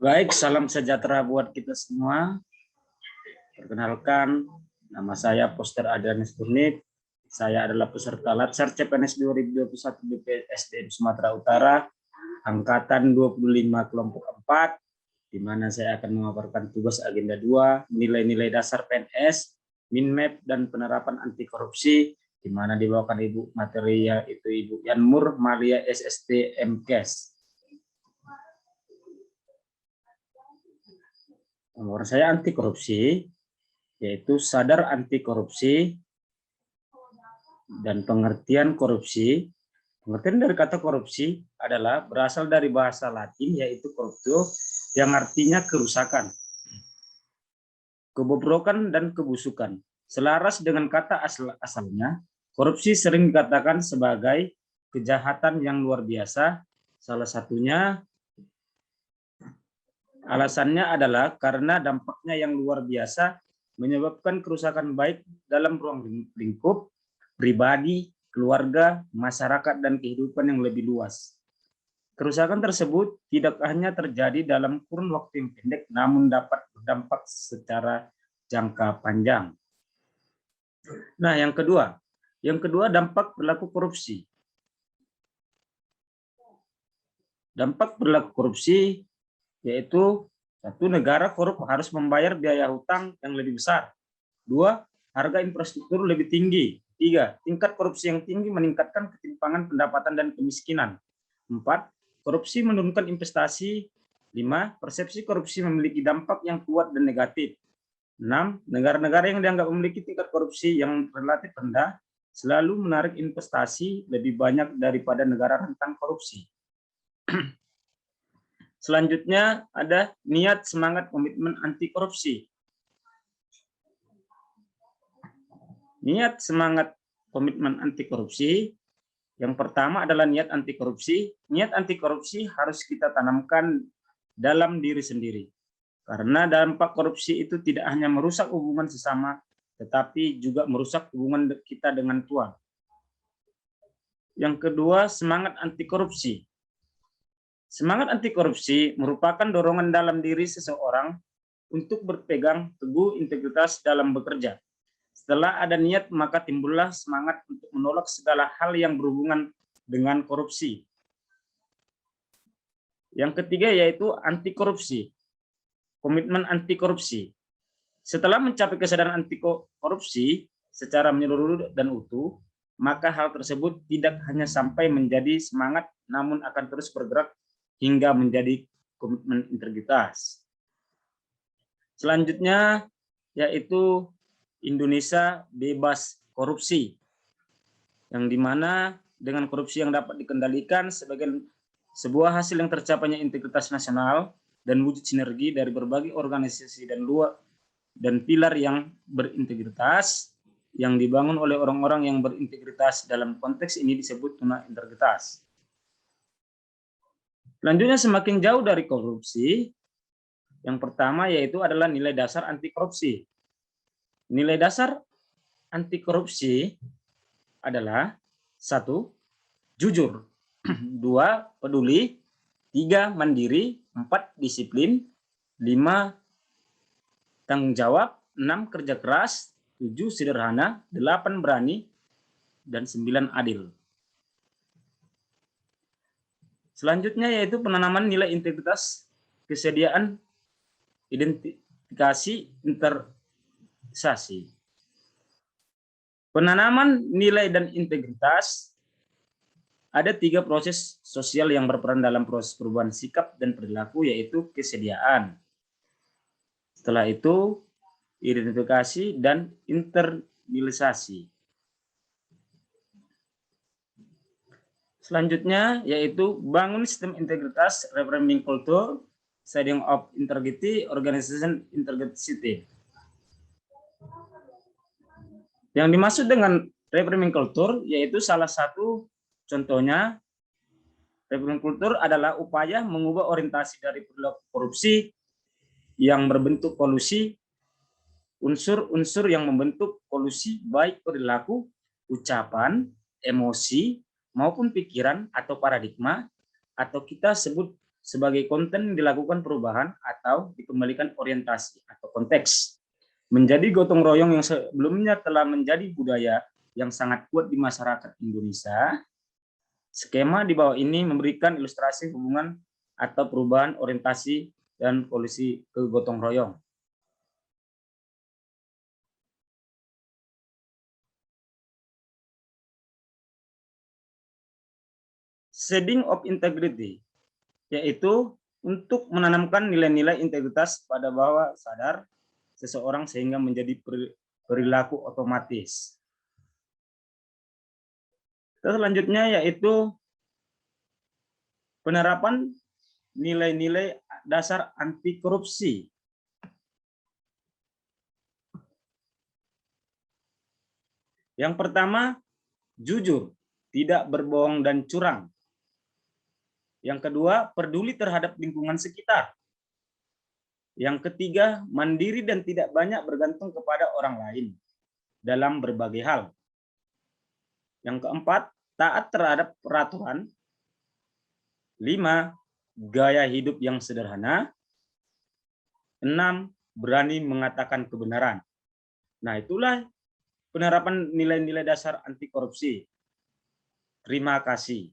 Baik, salam sejahtera buat kita semua. Perkenalkan, nama saya Poster Adrianus Turnip. Saya adalah peserta Latsar CPNS 2021 BPSDM Sumatera Utara, Angkatan 25 kelompok 4, di mana saya akan memaparkan tugas agenda 2, nilai-nilai dasar PNS, Minmap, dan penerapan anti korupsi, di mana dibawakan Ibu materi yaitu Ibu Yanmur Malia SST MKes. Nomor saya anti korupsi, yaitu sadar anti korupsi dan pengertian korupsi. Pengertian dari kata korupsi adalah berasal dari bahasa Latin, yaitu corruptio, yang artinya kerusakan, kebobrokan, dan kebusukan. Selaras dengan kata asalnya, korupsi sering dikatakan sebagai kejahatan yang luar biasa. Salah satunya alasannya adalah karena dampaknya yang luar biasa menyebabkan kerusakan baik dalam ruang lingkup, pribadi, keluarga, masyarakat, dan kehidupan yang lebih luas. Kerusakan tersebut tidak hanya terjadi dalam kurun waktu yang pendek, namun dapat berdampak secara jangka panjang. Nah, yang kedua dampak perilaku korupsi. Dampak perilaku korupsi yaitu satu, negara korup harus membayar biaya hutang yang lebih besar. 2, harga infrastruktur lebih tinggi. 3, tingkat korupsi yang tinggi meningkatkan ketimpangan pendapatan dan kemiskinan. 4, korupsi menurunkan investasi. 5, persepsi korupsi memiliki dampak yang kuat dan negatif. 6, negara-negara yang dianggap memiliki tingkat korupsi yang relatif rendah selalu menarik investasi lebih banyak daripada negara rentan korupsi. Selanjutnya ada niat, semangat, komitmen anti korupsi. Niat, semangat, komitmen anti korupsi. Yang pertama adalah niat anti korupsi. Niat anti korupsi harus kita tanamkan dalam diri sendiri. Karena dampak korupsi itu tidak hanya merusak hubungan sesama, tetapi juga merusak hubungan kita dengan Tuhan. Yang kedua, semangat anti korupsi. Semangat anti korupsi merupakan dorongan dalam diri seseorang untuk berpegang teguh integritas dalam bekerja. Setelah ada niat, maka timbullah semangat untuk menolak segala hal yang berhubungan dengan korupsi. Yang ketiga yaitu anti korupsi. Komitmen anti korupsi. Setelah mencapai kesadaran anti korupsi secara menyeluruh dan utuh, maka hal tersebut tidak hanya sampai menjadi semangat, namun akan terus bergerak hingga menjadi komitmen integritas. Selanjutnya yaitu Indonesia bebas korupsi, yang dimana dengan korupsi yang dapat dikendalikan sebagai sebuah hasil yang tercapainya integritas nasional dan wujud sinergi dari berbagai organisasi dan pilar yang berintegritas yang dibangun oleh orang-orang yang berintegritas. Dalam konteks ini disebut tuna integritas. Selanjutnya, semakin jauh dari korupsi, yang pertama yaitu adalah nilai dasar anti korupsi. Nilai dasar anti korupsi adalah 1, jujur, 2, peduli, 3, mandiri, 4, disiplin, 5, tanggung jawab, 6, kerja keras, 7, sederhana, 8, berani, dan 9, adil. Selanjutnya yaitu penanaman nilai integritas, kesediaan, identifikasi, interisasi. Penanaman nilai dan integritas, ada 3 proses sosial yang berperan dalam proses perubahan sikap dan perilaku, yaitu kesediaan. Setelah itu identifikasi dan internalisasi. Selanjutnya yaitu bangun sistem integritas, reframing culture, setting of integrity, organization integrity. Yang dimaksud dengan reframing culture yaitu salah satu contohnya, reframing culture adalah upaya mengubah orientasi dari perilaku korupsi yang berbentuk kolusi, unsur-unsur yang membentuk kolusi baik perilaku, ucapan, emosi, maupun pikiran atau paradigma, atau kita sebut sebagai konten dilakukan perubahan atau dikembalikan orientasi atau konteks. Menjadi gotong royong yang sebelumnya telah menjadi budaya yang sangat kuat di masyarakat Indonesia. Skema di bawah ini memberikan ilustrasi hubungan atau perubahan orientasi dan polisi ke gotong royong. Seeding of integrity, yaitu untuk menanamkan nilai-nilai integritas pada bawah sadar seseorang sehingga menjadi perilaku otomatis. Selanjutnya yaitu penerapan nilai-nilai dasar anti korupsi. Yang pertama, jujur, tidak berbohong dan curang. Yang kedua, peduli terhadap lingkungan sekitar. Yang ketiga, mandiri dan tidak banyak bergantung kepada orang lain dalam berbagai hal. Yang keempat, taat terhadap peraturan. 5, gaya hidup yang sederhana. 6, berani mengatakan kebenaran. Nah, itulah penerapan nilai-nilai dasar anti korupsi. Terima kasih.